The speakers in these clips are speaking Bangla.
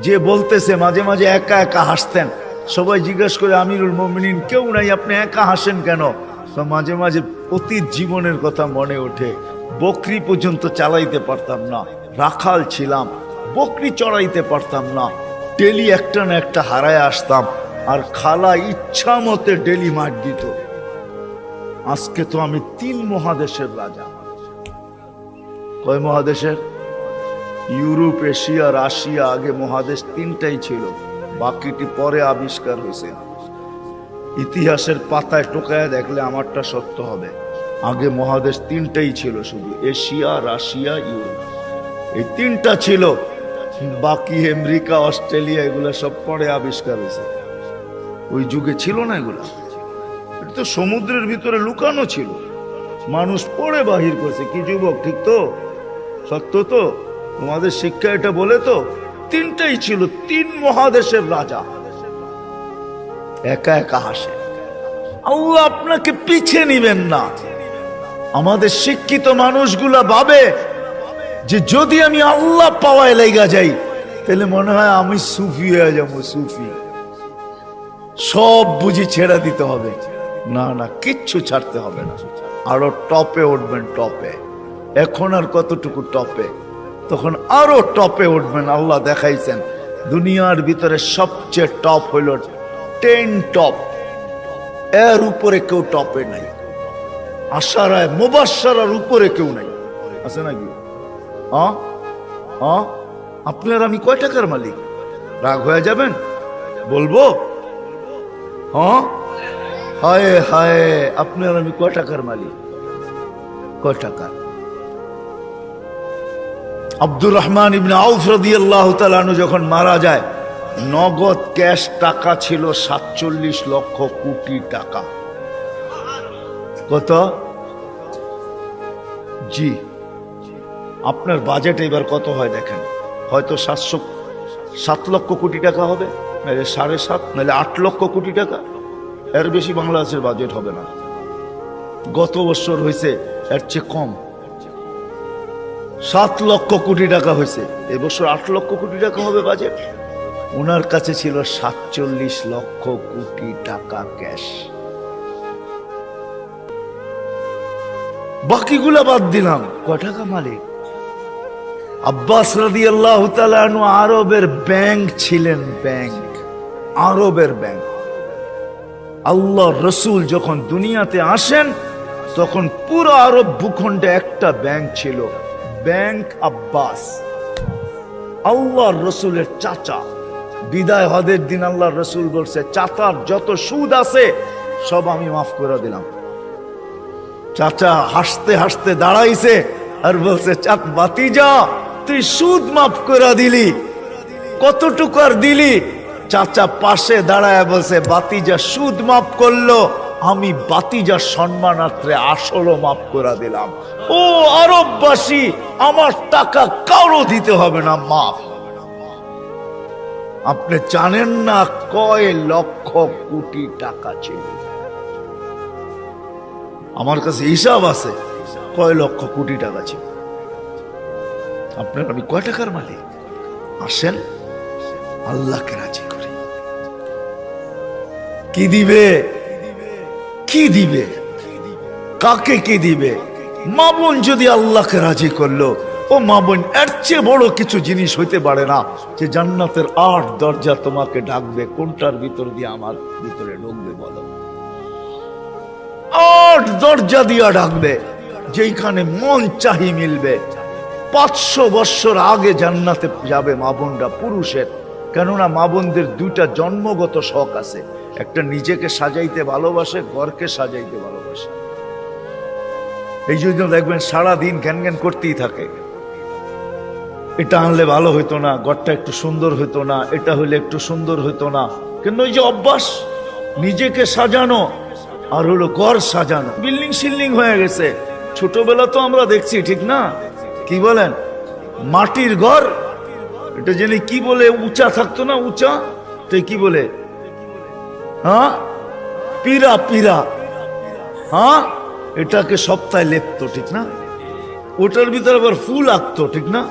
যে বলতেছে মাঝে মাঝে একা একা হাসতেন, সবাই জিজ্ঞেস করে আমিরুল মুমিনিন কেউ নাই, আপনি একা হাসেন কেন? তো মাঝে মাঝে অতীত জীবনের কথা মনে ওঠে। বকরি পর্যন্ত চালাইতে পারতাম না, রাখাল ছিলাম, বকরি চড়াইতে পারতাম না, ডেলি একটা না একটা হারায় আসতাম, আর খালা ইচ্ছা মতে ডেলি মার দিত। আজকে তো আমি 3 মহাদেশের রাজা। কয় মহাদেশের? Europe, Asia, Russia. আগে মহাদেশ 3টাই ছিল, বাকিটি পরে আবিষ্কার হয়েছে। ইতিহাসের পাতায় টোকায় দেখলে আমারটা সত্য হবে। আগে মহাদেশ 3টাই ছিল, শুধু এশিয়া, রাশিয়া, ইউরোপ, এই 3টা ছিল। বাকি আমেরিকা, অস্ট্রেলিয়া এগুলো সব পরে আবিষ্কার হয়েছে। ওই যুগে ছিল না এগুলা। এটা তো সমুদ্রের ভিতরে লুকানো ছিল, মানুষ পড়ে বাহির করছে। কি যুবক, ঠিক তো? সত্য তো? তোমাদের শিক্ষা এটা বলে তো? 3টাই ছিল, 3 মহাদেশের রাজা। একা একা হাসে। আল্লাহ আপনাকে পিছিয়ে নিবেন না। আমাদের শিক্ষিত মানুষগুলা ভাবে যে যদি আমি আল্লাহ পাওয়ায় লেগা যাই তাহলে মনে হয় আমি সুফি হয়ে যাবো। সুফি সব বুঝি ছেড়ে দিতে হবে? না না, কিচ্ছু ছাড়তে হবে না, আরো টপে উঠবেন। টপে এখন আর কতটুকু টপে, তখন আরো টপে উঠবেন। আল্লাহ দেখাইছেন দুনিয়ার ভিতরে সবচেয়ে টপ হইল 10 টপ, এর উপরে কেউ টপে নাই। আশারায় মুবাশশারার উপরে কেউ নাই, আছে নাকি? আপনার আমি কয় টাকার মালিক? রাগ হয়ে যাবেন? বলবো? হায় হায়, আপনার আমি কয় টাকার মালিক? কয় টাকার? আব্দুর রহমান ইবনে আউফ রাদিয়াল্লাহু তাআলা আনহু যখন মারা যায়, নগদ ক্যাশ টাকা ছিল 47 লক্ষ কোটি টাকা। কত? জি। আপনার বাজেট এবার কত হয় দেখেন, হয়তো 7 লক্ষ কোটি টাকা হবে, নাহলে 7.5, নাহলে 8 লক্ষ কোটি টাকা। এর বেশি বাংলাদেশের বাজেট হবে না। গত বছর হয়েছে এর চেয়ে কম, 7 লক্ষ কোটি টাকা হয়েছে। এবছর 8 লক্ষ কোটি টাকা হবে বাজেট। ওনার কাছে ছিল 47 লক্ষ কোটি টাকা ক্যাশ। বাকিগুলা বাদ দিলাম, কয় টাকা মালিক? আব্বাস রাদিয়াল্লাহু তাআলা আনহু আরবের ব্যাংক ছিলেন, ব্যাংক, আরবের ব্যাংক। আল্লাহর রাসূল যখন দুনিয়াতে আসেন তখন পুরো আরব ভূখণ্ডে একটা ব্যাংক ছিল, ব্যাংক আব্বাস। আল্লাহর রাসূলের চাচা। বিদায় হজের দিন আল্লাহর রাসূল বলছে, চাচার যত সুদ আছে সব আমি মাফ করে দিলাম। চাচা হাসতে হাসতে দাঁড়াইছে আর বলছে, চাচ বাতিজা তুই সুদ মাফ করে দিলি, কতটুকু আর দিলি? চাচা পাশে দাঁড়ায় বলছে, বাতিজা সুদ মাফ করলো, আমি বাতিজার সম্মানার্থে আসলও মাফ করে দিলাম। ও আরববাসী, আমার টাকা কারো দিতে হবে না, মাফ। আপনি জানেন না কয় লক্ষ কোটি টাকা ছিল? আমার কাছে হিসাব আছে কয় লক্ষ কোটি টাকা ছিল। আপনার আমি কয় টাকার মালিক? আসেন আল্লাহকে রাজি করি। কি দিবে? কি দিবে? কাকে কি দিবে? মা বোন যদি আল্লাহকে রাজি করলো, ও মা বোন, এর চেয়ে বড় কিছু জিনিস হইতে পারে না যে জান্নাতের 8 দরজা তোমাকে ডাকবে। কোনটার ভিতর দিয়ে আমার ভিতরে ঢুকবে বলো? 8 দরজা দিয়া ডাকবে, যেখানে মন চাহি মিলবে। 500 বছর আগে জান্নাতে যাবে মা বোনরা, পুরুষের। কেননা মা বোনদের 2টা জন্মগত শখ আছে, একটা নিজেকে সাজাইতে ভালোবাসে, ঘরকে সাজাইতে ভালোবাসে। এই জন্য দেখবেন সারাদিন জ্ঞান জ্ঞান করতেই থাকে, এটা আনলে ভালো হইতো না, ঘরটা একটু সুন্দর হইতো না, এটা হইলে একটু সুন্দর হইতো না। কিন্তু ওই যে অভ্যাস নিজেকে সাজানো আর হলো ঘর সাজানো, বিল্ডিং শিল্ডিং হয়ে গেছে। ছোটবেলা তো আমরা দেখছি, ঠিক না? কি বলেন? মাটির ঘর, এটা জেনে কি বলে, উঁচা থাকতো না, উঁচা, তাই কি বলে? হ্যাঁ, পিরা, পিরা। হ্যাঁ, এটাকে সপ্তাহে লেপতো, ঠিক না? ওটার ভিতরে আবার ফুল আঁকতো, ঠিক না?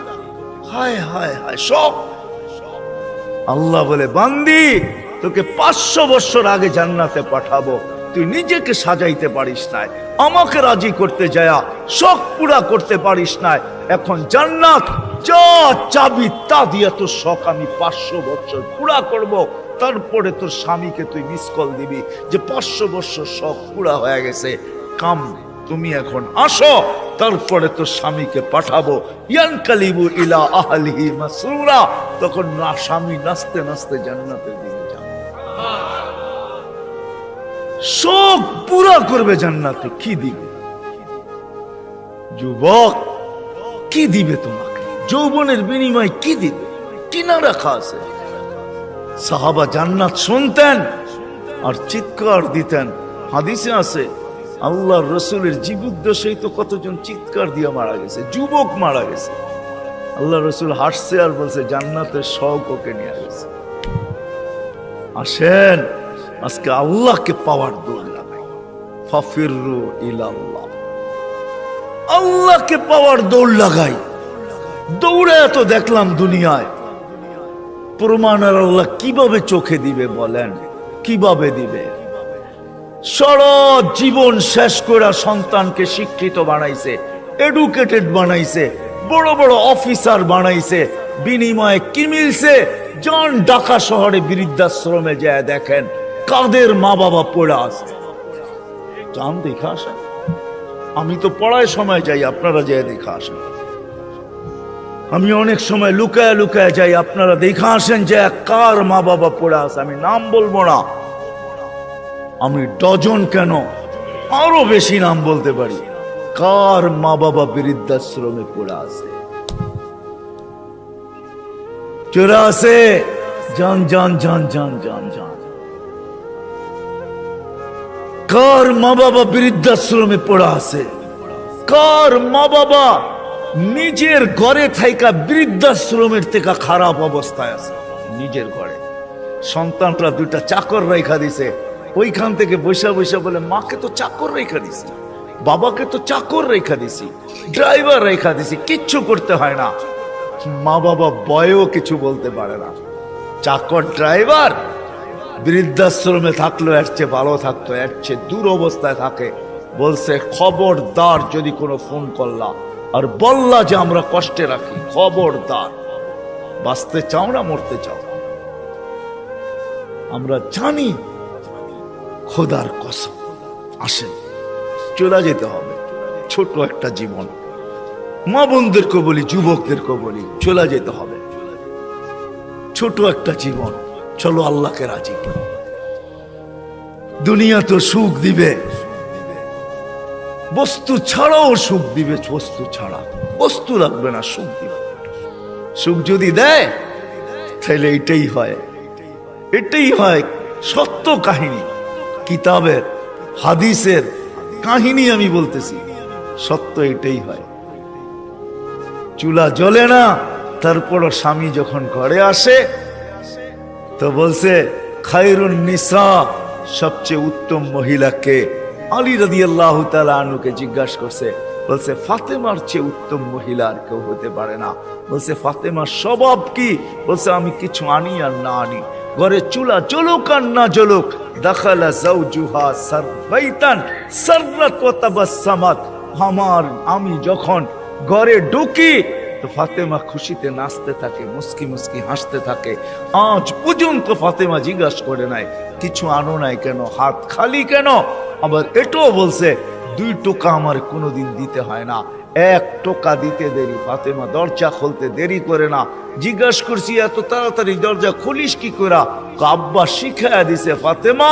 হায় হায় হায়, সব আল্লাহ বলে, বান্দি তোকে 500 বছর আগে জান্নাতে পাঠাবো, তুই নিজেকে সাজাইতে পারিস নাই, আমাকে রাজি করতে যায়া শখ পুরা করতে পারিস নাই। এখন জান্নাত যা চাবি তা দিয়ে তোর শখ আমি 500 বছর পুরা করব। তারপরে তোর স্বামীকে তুই মিস কল দিবি যে 500 বছর শখ পুরা হয়ে গেছে, কাম তুমি এখন আসো, তারপরে তোর স্বামীকে পাঠাবো। ইয়ানকালিবু ইলা আহলিহি মাসরুরা, তখন না স্বামী নাচতে নাচতে জান্নাতের দিকে যাবে, শখ পুরা করবে জান্নাতে। কি দিবে যুবক, কি দিবে তোমাকে? যৌবনের বিনিময় কি দিবে? কিনা রাখা আছে? সাহাবা জান্নাত শুনতেন আর চিৎকার দিতেন। হাদিসে আছে আল্লাহর রসুলের জীবদ্দশায় তো কতজন চিৎকার দিয়ে মারা গেছে, যুবক মারা গেছে। আল্লাহ রসুল হাসছে আর বলছে জান্নাতের শখ ওকে নিয়ে গেছে। আসেন আজকে আল্লাহকে পাওয়ার দৌড় লাগাই, ফাফিরু ইলাল্লাহ, আল্লাহকে পাওয়ার দৌড় লাগাই। দৌড়ে এত দেখলাম দুনিয়ায়, প্রমাণ আর আল্লাহ কিভাবে চোখে দিবে বলেন? কিভাবে দিবে? সারা জীবন শেষ করে সন্তানকে শিক্ষিত বানাইছে, এডুকেটেড বানাইছে, বড় বড় অফিসার বানাইছে, বিনিময়ে কি মিলছে? জন ঢাকা শহরে বৃদ্ধাশ্রমে যায় দেখেন কাদের মা বাবা পড়ে আছে, যান দেখা আসেন। আমি তো পড়ায় সময় যাই, আপনারা যায় দেখা আসেন। আমি অনেক সময় লুকায় লুকায় যাই, আপনারা দেখা আসেন যে কার মা বাবা পড়ে আছে। আমি নাম বলবো না, আমি ডজন কেন আরো বেশি নাম বলতে পারি, কার মা বাবা বৃদ্ধাশ্রমে পড়ে আছে, চোরা আছে। জান জান জান জান জান জান, কার মা বাবা বৃদ্ধাশ্রমে পড়ে আছে, কার মা বাবা নিজের ঘরে থাইকা বৃদ্ধাশ্রমের থেকে খারাপ অবস্থায় আছে। নিজের ঘরে সন্তানরা দুইটা চাকর রেখা দিছে, ওইখান থেকে বৈশা বৈশা বলে মাকে তো চাকর রেখা দিছি, বাবাকে তো চাকর রেখা দিছি, ড্রাইভার রেখা দিছি, কিচ্ছু করতে হয় না। মা বাবা বয়েও কিছু বলতে পারে না। চাকর ড্রাইভার বৃদ্ধাশ্রমে থাকলো এর চেয়ে ভালো থাকতো, এর চেয়ে দূর অবস্থায় থাকে। বলছে খবরদার যদি কোনো ফোন করলা আর বললা যে আমরা কষ্টে রাখি, খবরদার, বাঁচতে চাও না মরতে চাও। আমরা জানি খোদার কসম, আসেন চলে যেতে হবে। ছোট একটা জীবন, মা বোনদেরকে বলি, যুবকদেরকে বলি, চলে যেতে হবে। ছোট একটা জীবন, চলো আল্লাহকে রাজি করি। দুনিয়া তো সুখ দিবে, বস্তু ছাড়াও সুখ দিবে, বস্তু ছাড়া বস্তু লাগবে না, সুখ দিবে। সুখ যদি দেয় তাহলে এটাই হয়, এটাই হয় সত্য কাহিনী, কিতাবের হাদিসের কাহিনী আমি বলতেছি, সত্য এটাই হয়। চুলা জ্বলে না, তারপরও স্বামী যখন ঘরে আসে তো বলছে খায়রুন নিসা, সবচেয়ে উত্তম মহিলাকে? আলী রাদিয়াল্লাহু তাআলা আনহুকে জিজ্ঞাসা করছে, বলছে ফাতেমার চেয়ে উত্তম মহিলা আর কেউ হতে পারে না। বলছে ফাতেমার স্বভাব কি? বলছে আমি কিছু আনি আর না আনি, ঘরে চুলা জ্বলুক আর না জ্বলুক, দাখালা যাওজুহা সারবাইতান সাররাত ওয়া তাবাসসামাত, আমি যখন ঘরে ঢুকি তো ফাতেমা খুশিতে নাচতে থাকে, মুস্কি মুস্কি হাসতে থাকে। আজ পর্যন্ত ফাতেমা জিজ্ঞাসা করে নাই কিছু আনো নাই কেন, হাত খালি কেন। আবার এটাও বলছে 2 টোকা আমার কোনোদিন দিতে হয় না, 1 টোকা দিতে দেরি। ফাতেমা দরজা খুলতে দেরি করে না। জিজ্ঞাসা করছি এত তাড়াতাড়ি দরজা খুলিস কি করে? আব্বা শিখায়া দিছে ফাতেমা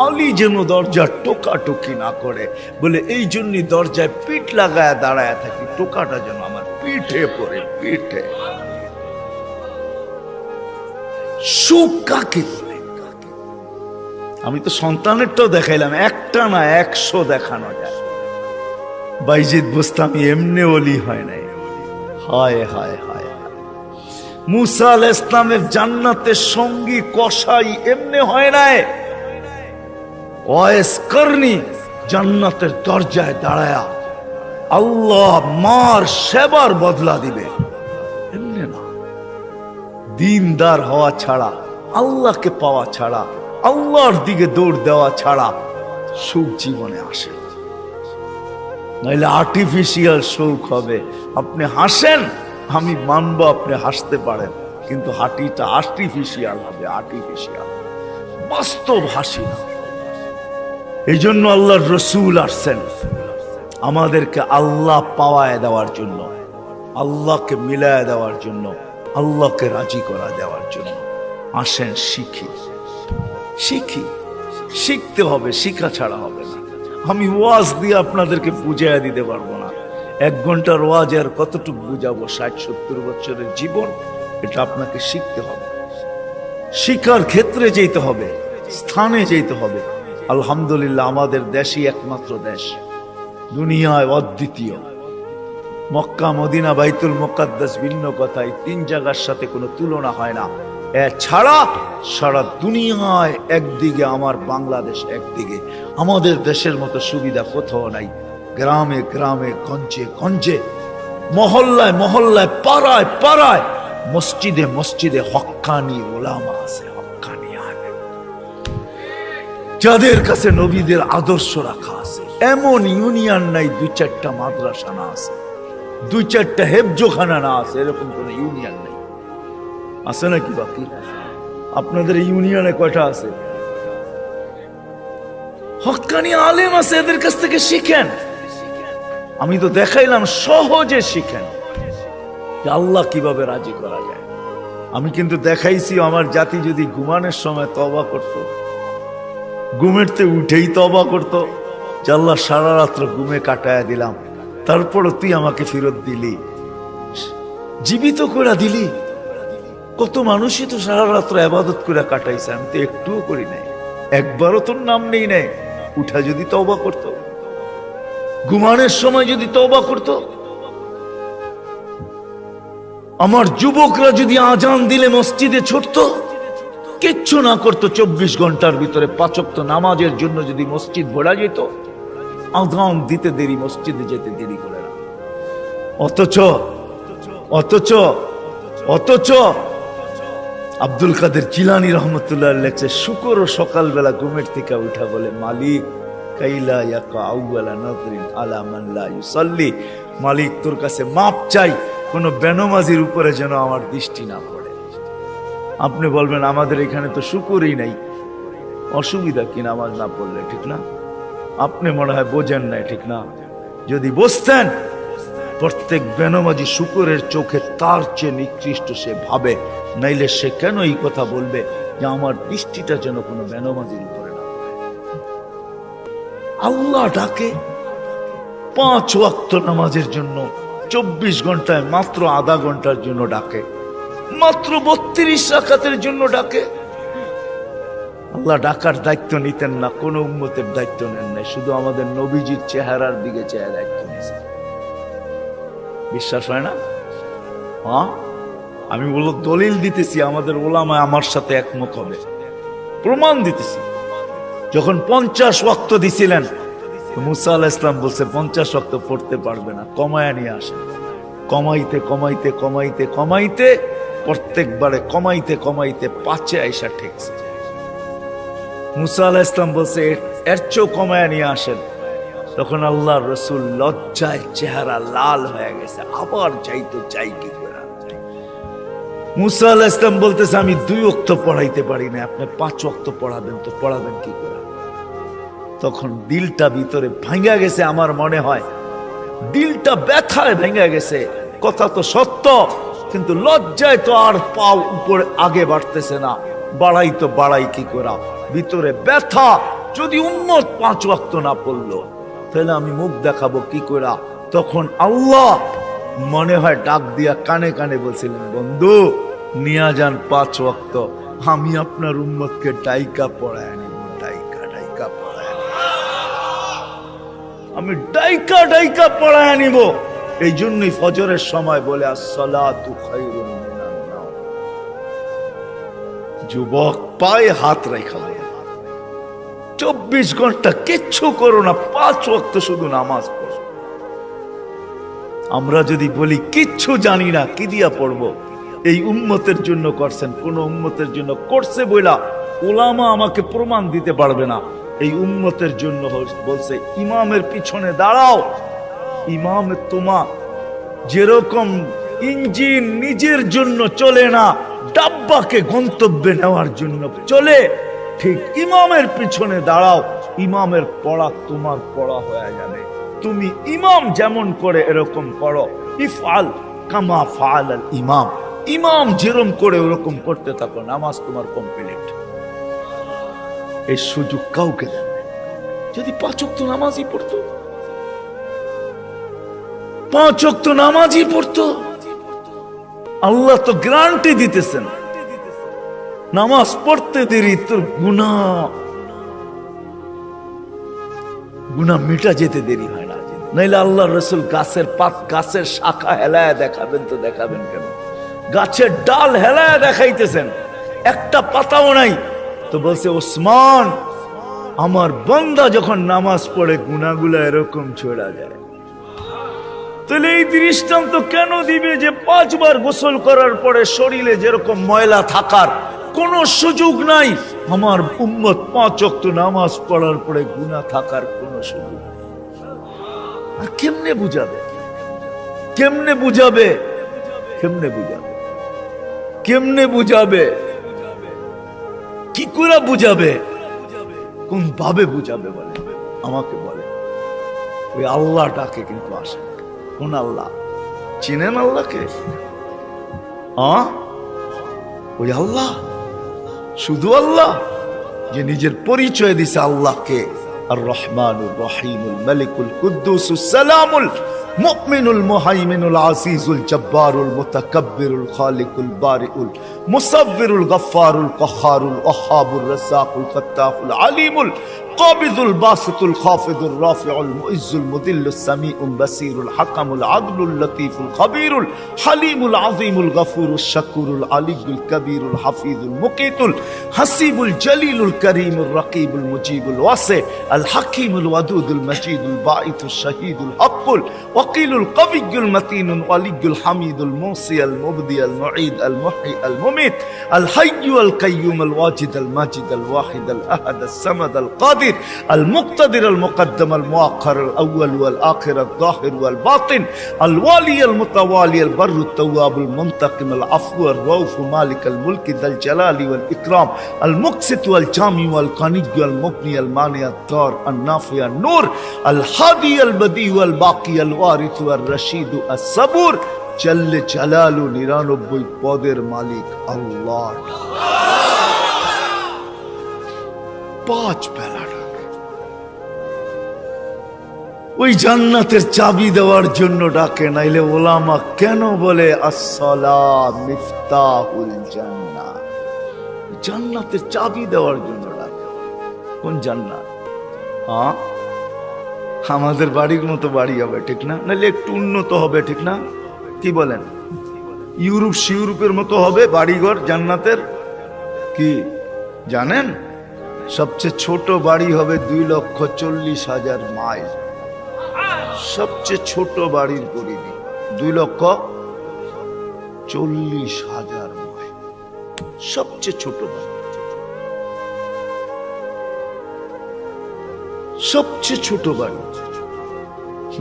আলী যেন দরজা টোকাটুকি না করে, বলে এই জন্যই দরজায় পিঠ লাগায় দাঁড়ায় থাকি, টোকাটা যেন আমার পিঠে পড়ে, পিঠে। সুখ কাকে? আমি তো সন্তানেরটাও দেখাইলাম, একটা না 100 দেখানো যায়। বাইজিদ বুস্তামি এমনি ওলি হয় নাই। হায় হায় হায়, মুসা আলাইহিস সালামের জান্নাতের সঙ্গী কসাই এমনি হয় নাই। ওয়াইস করনি জান্নাতের দরজায় দাঁড়ায়া আল্লাহ মার সেবার বদলা দিবে, এমনি না। দিনদার হওয়া ছাড়া, আল্লাহকে পাওয়া ছাড়া, আল্লাহর দিকে দৌড় দেওয়া ছাড়া সুখ জীবনে আসে না। নাইলে আর্টিফিশিয়াল সুখ হবে। আপনি হাসেন, আমি মানবো আপনি হাসতে পারেন, কিন্তু হাঁটিটা আর্টিফিশিয়াল হবে, আর্টিফিশিয়াল, বাস্তব হাসি না। এই জন্য আল্লাহর রসুল আসছেন আমাদেরকে আল্লাহ পাওয়ায় দেওয়ার জন্য, আল্লাহকে মিলায় দেওয়ার জন্য, আল্লাহকে রাজি করা দেওয়ার জন্য। আসেন শিখি, শিখি, শিখতে হবে, শিখা ছাড়া হবে না। আমি ওয়াজ দিয়ে আপনাদেরকে বুঝাইয়া দিতে পারবো না। 1 ঘন্টার ওয়াজ আর কতটুকু বুঝাবো? 60-70 বছরের জীবন, এটা আপনাকে শিখতে হবে, শিক্ষার ক্ষেত্রে যেতে হবে, স্থানে যেতে হবে। আলহামদুলিল্লাহ আমাদের দেশই একমাত্র দেশ, দুনিয়ায় অদ্বিতীয়। মক্কা, মদিনা, বাইতুল মুকাদ্দাস ভিন্ন কথা, এই 3 জায়গার সাথে কোনো তুলনা হয় না। এছাড়া সারা দুনিয়ায় একদিকে আমার বাংলাদেশ, একদিকে আমাদের দেশের মতো সুবিধা কোথাও নাই। গ্রামে গ্রামে, গঞ্জে গঞ্জে, মহল্লায় মহল্লায়, পাড়ায় পাড়ায়, মসজিদে মসজিদে হক্কানি ওলামা আছে, হক্কানি আলেম, যাদের কাছে নবীদের আদর্শ রাখা আছে। এমন ইউনিয়ন নাই 2-4টা মাদ্রাসা না আছে, 2-4টা হেফজোখানা না আছে, এরকম কোন ইউনিয়ন নেই। আছে নাকি? বাকি আপনাদের ইউনিয়নে কয়টা আছে? হক্কানি আলেম আছে, এদের কাছ থেকে শিখেন। আমি তো দেখাইলাম, সহজে শিখেন যে আল্লাহ কিভাবে রাজি করা যায়। আমি কিন্তু দেখাইছি আমার জাতি যদি ঘুমানোর সময় তওবা করত, ঘুমেরতে উঠেই তওবা করত, যে আল্লাহ সারা রাত্র ঘুমে কাটায়া দিলাম, তারপরও তুই আমাকে ফেরত দিলি, জীবিত করে দিলি। কত মানুষই তো সারা রাত্র ইবাদত করে কাটাইছে, আমি তো একটুও করি নাই, একবারও তোর নাম নেই নাই। উঠা যদি তওবা করত, ঘুমানোর সময় যদি তওবা করত, আমার যুবকরা যদি আজান দিলে মসজিদে ছুটতো, কিচ্ছু না করতো, 24 ঘন্টার ভিতরে 5 ওয়াক্ত নামাজের জন্য যদি মসজিদ ভরা যেত, আজান দিতে দেরি, মসজিদে যেতে দেরি করে না। অথচ অথচ অথচ আব্দুল কাদের জিলানী রহমতুল্লাহ লেখছে, শুকর সকালবেলা ঘুমের থেকে উঠা বলে, মালিক কাইলা ইয়াকা আউয়ালা নাযরিন আলা মান লা ইউসাল্লি, মালিক তোর কাছে মাপ চাই, কোন বেনমাজির উপরে যেন আমার দৃষ্টি না পড়ে। আপনি বলবেন আমাদের এখানে তো শুকরই নাই, অসুবিধা কি নামাজ না পড়লে? ঠিক না? আপনি মনে হয় বোঝেন নাই, ঠিক না? যদি বুঝতেন, প্রত্যেক বেনমাজি শুকরের চোখে তার চেয়ে নিকৃষ্ট সে ভাবে, নাইলে সে কেন এই কথা বলবে যে আমার দৃষ্টিটা যেন কোনো বেনমাজির উপরে না পড়ে। আল্লাহ ডাকে 5 ওয়াক্ত নামাজের জন্য, 24 ঘন্টায় মাত্র আধা ঘন্টার জন্য ডাকে, মাত্র 32 রাকাতের জন্য ডাকে। আল্লাহ ডাকার দায়িত্ব নিতেন না, কোন উম্মতের দায়িত্ব নেন নাই, শুধু আমাদের নবীজির চেহারার দিকে চেয়ে দায়িত্ব নিয়েছেন। বিশ্বাস হয় না? হ্যাঁ, আমি বলবো দলিল দিতেছি, আমাদের ওলামা আমার সাথে একমত হবে, প্রমাণ দিতেছি। যখন 50 ওয়াক্ত দিছিলেন, মুসা আলাইহিস সালাম বলছে 50 ওয়াক্ত পড়তে পারবে না, কমায়া নিয়ে আসেন। কমাইতে কমাইতে কমাইতে কমাইতে প্রত্যেকবারে কমাইতে কমাইতে 5-এ আইসা ঠেকছে। মুসা আলাইহিস সালাম বলছে এর চেয়েও কমায়া নিয়ে আসেন। তখন আল্লাহর রাসূল লজ্জায় চেহারা লাল হয়ে গেছে, আবার যাইতো, চাই কি করে। মুসা আলাইহিস সালাম বলতেছে আমি 2 ওয়াক্ত পড়াইতে পারি না, আপনি 5 ওয়াক্ত পড়াবেন, তো পড়াবেন কি করে? তখন দিলটা ভিতরে ভাঙা গেছে, আমার মনে হয় দিলটা ব্যথায় ভেঙে গেছে। কথা তো সত্য, কিন্তু লজ্জায় তো আর পাও উপরে আগে বাড়তেছে না, বাড়াই তো বাড়াই কি করা, ভিতরে ব্যথা। যদি উম্মত 5 ওয়াক্ত না পড়লো, তাহলে আমি মুখ দেখাবো কি করা? তখন আল্লাহ মনে হয় ডাক দিয়া কানে কানে বলছিলেন, বন্ধু নিয়া যান 5 ওয়াক্ত, আমি আপনার উম্মতকে ডাইকা পড়ায় আনিব, ডাইকা ডাইকা পড়ায় আনিব, আমি ডাইকা ডাইকা পড়ায় আনিব। এই জন্যই ফজরের সময় বলে আসসালাতু খায়রুম মিনান নাওম। যুবক পায়ে হাত রাখা বলে 24 ঘন্টা কিচ্ছু করো না, 5 ওয়াক্ত শুধু নামাজ পড়ো। আমরা যদি বলি কিচ্ছু জানি না, কি দিয়া পড়বো? এই উম্মতের জন্য করছেন, কোন উম্মতের জন্য করছে বইলা উলামা আমাকে প্রমাণ দিতে পারবে না। এই উম্মতের জন্য বলছে ইমামের পিছনে দাঁড়াও। ইমামে তোমা যেরকম ইঞ্জিন নিজের জন্য চলে না, ডাব্বাকে গন্তব্যে নেওয়ার জন্য চলে, ঠিক ইমামের পিছনে দাঁড়াও। ইমামের পড়া তোমার পড়া হয়ে যাবে। তুমি ইমাম যেমন করে এরকম করো। ইফআল কামা ফাআল আল ইমাম, ইমাম যেরকম করে ওরকম করতে থাকো, নামাজ তোমার কমপ্লিট। এই সুযোগ কাউকে দেন। যদি 5 ওয়াক্ত নামাজই পড়তো, 5 ওয়াক্ত নামাজই পড়তো, আল্লাহ তো গ্যারান্টি দিতেছেন নামাজ পড়তে দেরি তোর গুনাহ মিটা যেতে দেরি হয় না। নাইলে আল্লাহ রসুল গাছের পাত, গাছের শাখা হেলায় দেখাবেন তো দেখাবেন কেন? গাছের ডাল হেলায় দেখাইতেছেন, একটা পাতাও নাই। তো বলছে ওসমান, আমার বান্দা যখন নামাজ পড়ে গুনাহগুলো এরকম ছড়া যায়। তাহলে এই দৃষ্টান্ত কেন দিবে যে 5 বার গোসল করার পরে শরীরে যেরকম ময়লা থাকার কোনো সুযোগ নাই, আমার উম্মত 5 ওয়াক্ত নামাজ পড়ার পরে গুনাহ থাকার কোনো সুযোগ নেই। আর কেমনে বুঝাবে? কেমনে বুঝাবে? কেমনে বুঝাবে? কেমনে বুঝাবে? কি করে বুঝাবে? কোন ভাবে বুঝাবে বলে? আমাকে বলে। ওই আল্লাহটাকে কিন্তু আসে। কোন আল্লাহ? চিনেন আল্লাহকে? ওই আল্লাহ, শুধু আল্লাহ যে নিজের পরিচয় দিছে আল্লাহকে আর রহমানুর রহিমুল মালিকুল কুদ্দুসুস সালামুল মুমিনুল মুহাইমিনুল আজিজুল জব্বারুল মুতাকাব্বিরুল খালিকুল বারিউল মুসাব্বিরুল গফফারুল কহারুল ওয়াহাবুর রাজ্জাকুল ফাত্তাহুল আলিমুল কাবিদুল বাসিতুল খাফিদুর রাফিউল মুইজ্জুল মুদিল্লুস সামিউল বাসিরুল হাকামুল আদলুল লতীফুল খবীরুল হালিমুল আযীমুল গফুরুশ শাকুরুল আলিয়ুল কবীরুল হাফিজুল মুকিতুল হাসিবুল জলিলুল করিমুর রকিবুল মুজিবুল ওয়াসি আল হাকিমুল ওয়াদুদুল মজিদুল বাঈতুশ শাহীদুল হকুল ওয়াকিলুল কবিয়ুল মতিনুল ওয়ালিয়ুল হামিদুল মুসি আল মুবদি আল মুঈদ আল মুহয়ি আল মুমিত আল হাইয়্যু আল কাইয়্যুম আল ওয়াজিদ আল মাজিদ আল ওয়াহিদ আল আহাদ আস সামাদ আল কাদির المقتدر المقدم المؤخر الأول والآخر الظاهر والباطن الوالي المتوالي البر التواب المنتقم العفو الرؤوف مالك الملك ذا الجلال والإكرام المقسط والجامع والقني والمغني المانع الضار النافع النور الهادي البديع والباقي الوارث والرشيد الصبور جل جلاله 99 পদের মালিক আল্লাহ। 5 বেলা ওই জান্নাতের চাবি দেওয়ার জন্য ডাকে। নাইলে ওলামা কেন বলে আসসালাম মিফতাহুল জান্নাহ? জান্নাতের চাবি দেওয়ার জন্য ডাকে। কোন জান্নাত? আমাদের বাড়ির মতো বাড়ি হবে, ঠিক না? নাইলে একটু উন্নত হবে, ঠিক না? কি বলেন? ইউরোপের মতো হবে বাড়িঘর জান্নাতের। কি জানেন? সবচেয়ে ছোট বাড়ি হবে 2,40,000 মাইল। সবচেয়ে ছোট বাড়ির পরিধি 2,40,000 মাইল। সবচেয়ে ছোট বাড়ি, সবচেয়ে ছোট বাড়ি।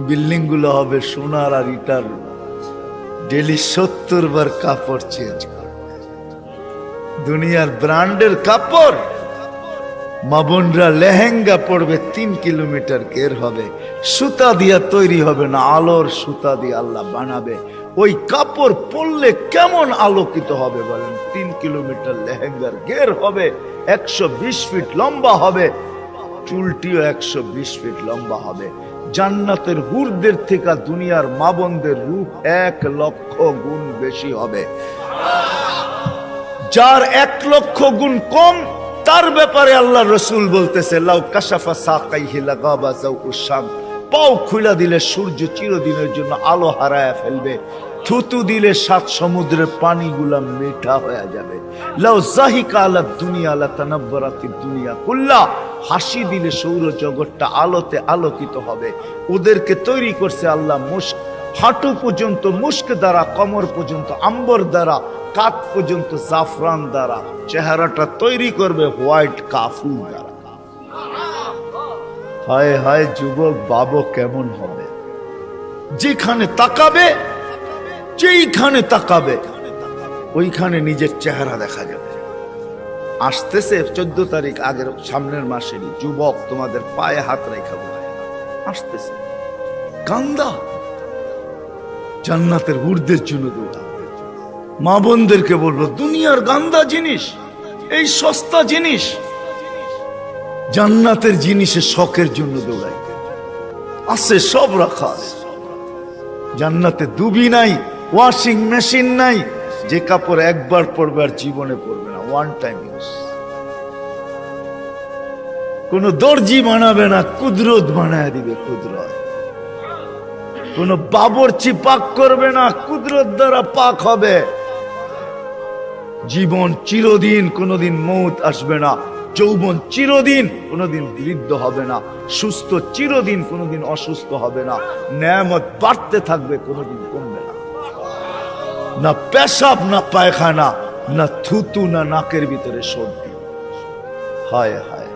বিল্ডিং গুলো হবে সোনার আর ইটার। ডেলি 70 বার কাপড় চেঞ্জ করবে। দুনিয়ার ব্র্যান্ডের কাপড়। মা বোনরা লেহেঙ্গা পড়বে 3 কিলোমিটার ঘের হবে, সুতা দিয়া তৈরি হবে না, আলোর সুতা দিয়ে আল্লাহ বানাবে। ওই কাপড় পরলে কেমন আলোকিত হবে বলেন? 3 কিলোমিটার লেহেঙ্গার ঘের হবে, 120 ফিট লম্বা হবে, চুলটিও 120 ফিট লম্বা হবে। জান্নাতের হুরদের থেকে দুনিয়ার মা বোনদের রূপ 1 লক্ষ গুণ বেশি হবে। যার 1 লক্ষ গুণ কম, তার ব্যাপারে আল্লাহ রসুল বলতেছে লাউ কাশাফা সাকাইহি লাগাবা যাউকুশ শাম। পাও খুলে দিলে সূর্য চিরদিনের জন্য আলো হারায় ফেলবে। থুতু দিলে 7 সমুদ্রের পানিগুলা মিঠা হয়ে যাবে। লাউ জাহিকা আলা দুনিয়া লা তানাব্বারাতিদ দুনিয়া কুল্লা। হাসি দিলে সৌর জগৎটা আলোতে আলোকিত হবে। ওদেরকে তৈরি করছে আল্লাহ মুস্ক, হাঁটু পর্যন্ত মুস্ক দ্বারা, কমর পর্যন্ত আম্বর দ্বারা, কাত পর্যন্ত জাফরান দ্বারা, চেহারাটা তৈরি করবে হোয়াইট কাফুর দ্বারা। হায় হায় যুবক বাবু কেমন হবে? যেখানে তাকাবে, যেইখানে তাকাবে ওইখানে নিজের চেহারা দেখা যাবে। আসতেছে 14 তারিখ, আগের সামনের মাসেরই। যুবক তোমাদের পায়ে হাত রেখা আসতেছে, কান্দা জান্নাতের ঊর্ধ্বের জন্য দৌড়া। মা বোনদেরকে বলবো, দুনিয়ার গান্দা জিনিস, এই সস্তা জিনিস, জান্নাতের জিনিসের শখের জন্য দৌড়াই। আছে সব রাখা আছে জান্নাতে। দুবি নাই, ওয়াশিং মেশিন নাই, যে কাপড় একবার পরবে আর জীবনে পরবে না, ওয়ান টাইম ইউজ। কোন দর্জি বানাবে না, কুদরত বানায় দিবে। কুদরত কোন বাবরচি পাক করবে না, কুদরত দ্বারা পাক হবে। জীবন চিরদিন, কোনদিন মৌত আসবে না। যৌবন চিরদিন, কোনদিন বৃদ্ধ হবে না। সুস্থ চিরদিন, কোনদিন অসুস্থ হবে না। নেয়ামত বাড়তে থাকবে, কোনদিন কমবে না। না পেশাব, না পায়খানা, না থুতু, না নাকের ভিতরে সর্দি। হায় হায়,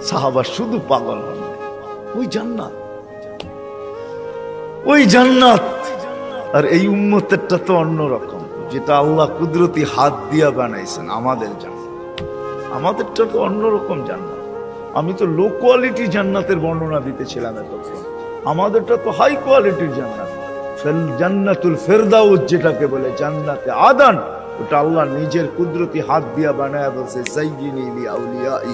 সাহাবা শুধু পাগল হন। ওই জান্নাত, ওই জান্নাত। আর এই উম্মতেরটা তো অন্যরকম, যেটা আল্লাহ কুদরতি হাত দিয়া বানাইছেন। আমাদের জান্নাত, আমাদেরটা তো অন্যরকম জান্নাত। আমি তো লো কোয়ালিটি জান্নাতের বর্ণনা দিতেছিলাম এতক্ষণ। আমাদেরটা তো হাই কোয়ালিটির জান্নাত। জান্নাতুল ফেরদাউস যেটাকে বলে, জান্নাতে আদান, ওটা আল্লাহ নিজের কুদরতি হাত দিয়া বানায়া বলছে, যায়্যিনি লিআউলিয়াই,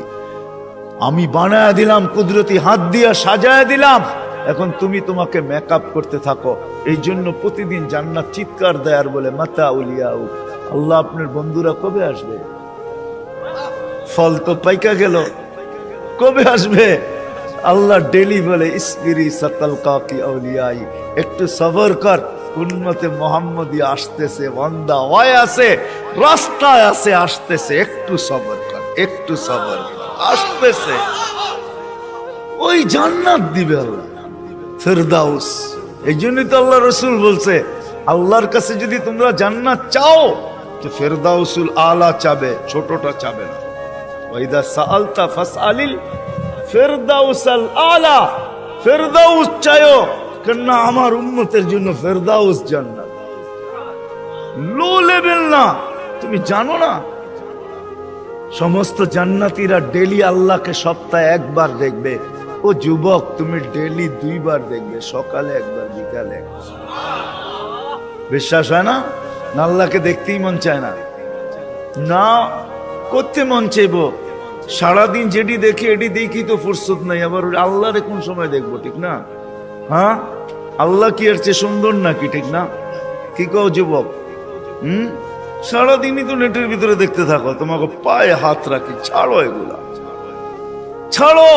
আমি বানায়া দিলাম, কুদরতি হাত দিয়া সাজায়া দিলাম। এখন তুমি তোমাকে মেকআপ করতে থাকো। এই জন্য প্রতিদিন জান্নাত চিৎকার দেয় আর বলে, মাতা উলিয়াউ, আল্লাহ আপনার বন্ধুরা কবে আসবে? ফল তো পাইকা গেল, কবে আসবে? আল্লাহ ডেলি বলে, ইসবিরি সাতালকাকি আউলিয়াই, একটু সবর কর, উম্মতে মুহাম্মদী আসতেছে, বান্দা ওয়ায় আছে, রাস্তায় আছে, আসতেছে, একটু সবর কর, একটু সবর কর, আসতেছে। ওই জান্নাত দিবে আল্লাহ, ফেরদাউস। এই জন্যই তো আল্লাহ রসুল বলছে, আল্লাহর কাছে যদি তোমরা জান্নাত চাও তো ফেরদাউসুল আলা চাবে, ছোটটা চাবে না। ওয়াইদা সাআলতা ফাসআলিল ফেরদাউসাল আলা, ফেরদাউস চাইও, কেন আমার উম্মতের জন্য ফেরদাউস জান্নাত। লো লেভেল না। তুমি জানো না, সমস্ত জান্নাতীরা ডেলি আল্লাহকে সপ্তাহে একবার দেখবে। ও যুবক, তুমি ডেলি 2 বার দেখবে, সকালে একবার, বিকালে একবার। বিশ্বাস হয় না? আল্লাহকে দেখতেই মন চায় না, না করতে মন চাইব। সারাদিন যেটি দেখি এটি দেখি তো ফুরসত নাই, আবার আল্লাহরে কোন সময় দেখবো? ঠিক না? হ্যাঁ, আল্লাহ কি এর চেয়ে সুন্দর নাকি? ঠিক না? কি কও যুবক? সারাদিনই তো নেটের ভিতরে দেখতে থাকো, তোমাকে পায়ে হাত রাখি, ছাড়ো এগুলা, ছাড়ো।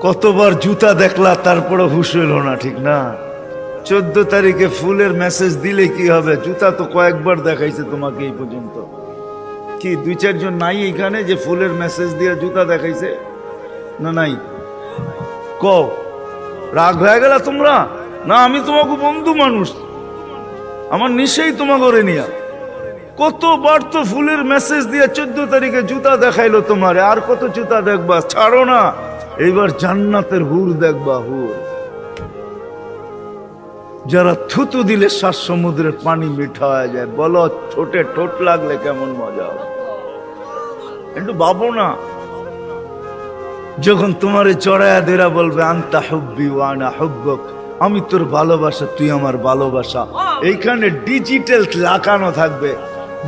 কতবার জুতা দেখলা, তারপরে হুশ হইল না, ঠিক না? 14 তারিখে ফুলের মেসেজ দিলে কি হবে? জুতা তো কয়েকবার দেখাইছে তোমাকে এই পর্যন্ত। কি 2-4 জন নাই এখানে যে ফুলের মেসেজ দিয়ে জুতা দেখাইছে? না নাই? কও, রাগ হয়ে গেল তোমরা? না, আমি তোমাকে বন্ধু মানুষ, আমার নিশ্চয়ই তোমাকে নিয়া। কতবার তো ফুলের মেসেজ দিয়ে 14 তারিখে জুতা দেখাইলো তোমারে, আর কত জুতা দেখবা? ছাড়ো না। এইবার জান্নাতের হুর দেখবা, হুর যারা থুতু দিলে 7 সমুদ্রের পানি মিঠা হয়ে যায়। বলো, ঠোঁটে ঠোঁট লাগলে কেমন মজা হবে? একটু ভাবো না। যখন তোমারে চড়ায়া দেরা বলবে, আনতা হুব্বি ওয়া আনা হুব্বুক, আমি তোর ভালোবাসা, তুই আমার ভালোবাসা। এইখানে ডিজিটাল লাগানো থাকবে,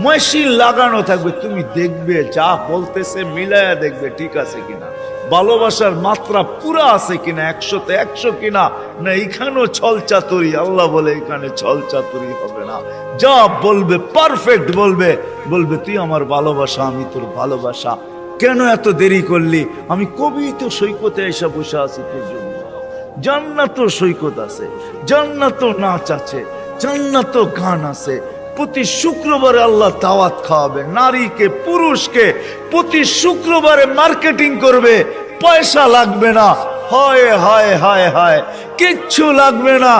মেশিন লাগানো থাকবে। তুমি দেখবে, যা বলতেছে মিলায়া দেখবে ঠিক আছে কিনা, ভালোবাসার মাত্রা পুরা আছে কিনা, 100তে 100 কিনা, না এখানেও ছল চাতুরি। আল্লাহ বলে এখানে ছল চাতুরি হবে না, যা বলবে পারফেক্ট বলবে। বলবে, তুই আমার ভালোবাসা, আমি তোর ভালোবাসা। কেন এত দেরি করলি? আমি কবি তো সৈকতে এসে বসে আছি তোর জন্য। জান্নাত সৈকত আছে, জান্নাত নাচ আছে, জান্নাত গান আছে। প্রতি শুক্রবারে আল্লাহ দাওয়াত খাওয়াবে নারীকে, পুরুষকে। প্রতি শুক্রবারে মার্কেটিং করবে, পয়সা লাগবে না। হায় হায় হায় হায়, কিচ্ছু লাগবে না,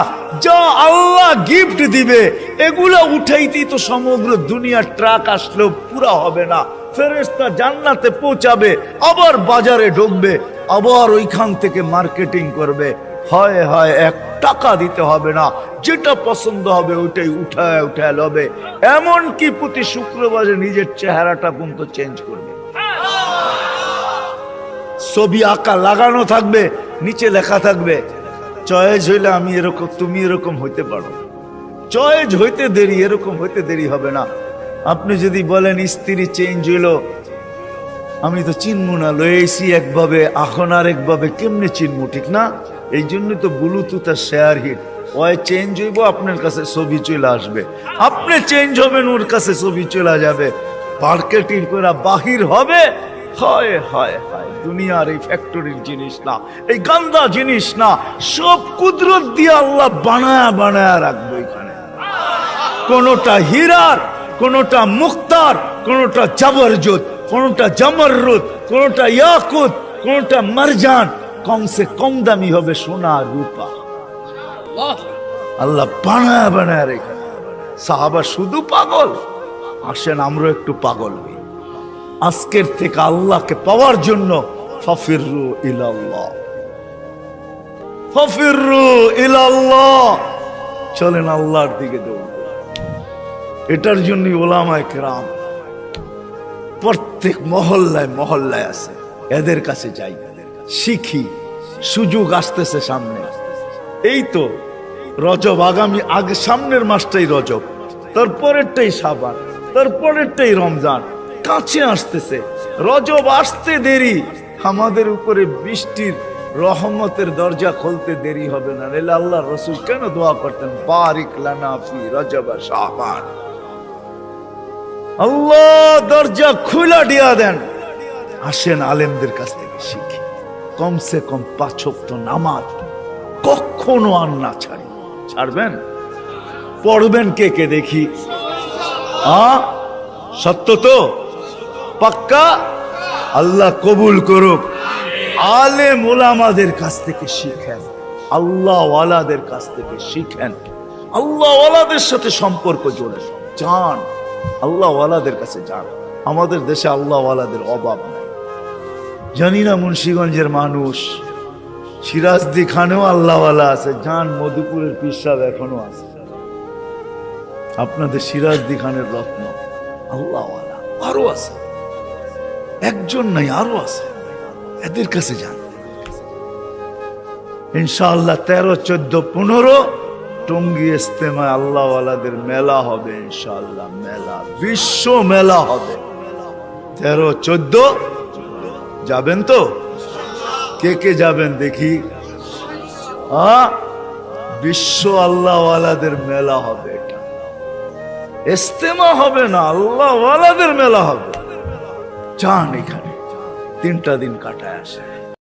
যা আল্লাহ গিফট দিবে এগুলো উঠাইতেই তো সমগ্র দুনিয়ার ট্রাক আসলেও পুরা হবে না। ফেরেশতা জান্নাতে পৌঁছাবে, আবার বাজারে ঢুকবে, আবার ওইখান থেকে মার্কেটিং করবে। হায় হায়, 1 টাকা দিতে হবে না, যেটা পছন্দ হবে ওইটাই উঠায় উঠায় লবে। এমনকি প্রতি শুক্রবারে নিজের চেহারাটা পর্যন্ত চেঞ্জ করবে। ছবি আঁকা লাগানো থাকবে, নিচে লেখা থাকবে চয়েস হইলে আমি এরকম, তুমি এরকম হইতে পারো। চয়েস হইতে দেরি, এরকম হইতে দেরি হবে না। আপনি যদি বলেন স্ত্রী চেঞ্জ হইল, আমি তো চিনবো না, লয়েছি একভাবে এখন আর একভাবে, কেমনে চিনবো, ঠিক না? এই জন্য তো ব্লুটুথ আর শেয়ার হিট, ওই চেঞ্জ হইব, আপনার কাছে ছবি চলে আসবে, আপনি চেঞ্জ হবেন, ওর কাছে ছবি চলে যাবে, মার্কেটিং করে বাহির হবে। হায় হায় হায়, দুনিয়ার এই ফ্যাক্টরির জিনিস না, এই গান্দা জিনিস না, সব কুদরত দিয়ে আল্লাহ বানায়া বানায়া রাখবে এখানে। কোনটা হীরার, কোনটা মুক্তার, কোনটা জবরজত, কোনটা জমররুদ, কোনটা ইয়াকুত, কোনটা মারজান, কমসে কম দামি হবে সোনা রূপা। আল্লাহ বানায়া বানায়া রেখে। সাহাবা শুধু পাগল, আসেন আমরা একটু পাগল হই। আজকের থেকে আল্লাহকে পাওয়ার জন্য ফাফিরু ইলাল্লাহ, ফাফিরু ইলাল্লাহ, চলেন আল্লাহর দিকে দৌড়। এটার জন্য ওলামায়ে কেরাম প্রত্যেক মহল্লায় মহল্লায় আছে, এদের কাছে যাই, শিখি। সুযোগ আসতেছে সামনে, এই তো রজব, আগামী আগে সামনের মাসটাই রজব, তারপরেরটাই শাবান, তারপরেরটাই রমজান, কাছে আসতেছে। রজব আসতে দেরি, আমাদের উপরে বৃষ্টির রহমতের দরজা খুলতে দেরি হবে না। নাহলে আল্লাহ রসুল কেন দোয়া করতেন, বারিক লানা ফি রজব শাবান, আল্লাহ দরজা খুলা দিয়া দেন। আসেন আলেমদের কাছ থেকে শিখি, কমসে কম 5 ওয়াক্ত নামাজ কখনো আর না ছাড়ি। ছাড়বেন? পড়বেন কে কে দেখি? সত্য তো? পাক্কা? আল্লাহ কবুল করুক। আলেম ওলামাদের কাছ থেকে শিখেন, আল্লাহ ওয়ালাদের কাছ থেকে শিখেন, আল্লাহ ওয়ালাদের সাথে সম্পর্ক জোড়েন, যান আল্লাহ ওয়ালাদের কাছে যান। আমাদের দেশে আল্লাহ ওয়ালাদের অভাব নাই। জানি না মুন্সিগঞ্জের মানুষ, সিরাজদি খানেও আল্লাহ ওয়ালা আছে, যান মধুপুরের পীর সাহেব এখনো আছে, আপনাদের সিরাজদি খানের রত্ন আল্লাহ ওয়ালা আরো আছে, একজন নাই আরো আছে, এদের কাছে যান। ইনশাআল্লাহ 13, 14, 15 টঙ্গী ইস্তেমায় আল্লাহ ওয়ালাদের মেলা হবে, ইনশাআল্লাহ মেলা, বিশ্ব মেলা হবে। 13, 14 যাবেন তো? কে কে যাবেন দেখি? বিশ্ব আল্লাহ ওয়ালাদের মেলা হবে, এটা ইস্তেমা হবে না, আল্লাহ ওয়ালাদের মেলা হবে। যান এখানে 3টা দিন কাটায় আসে।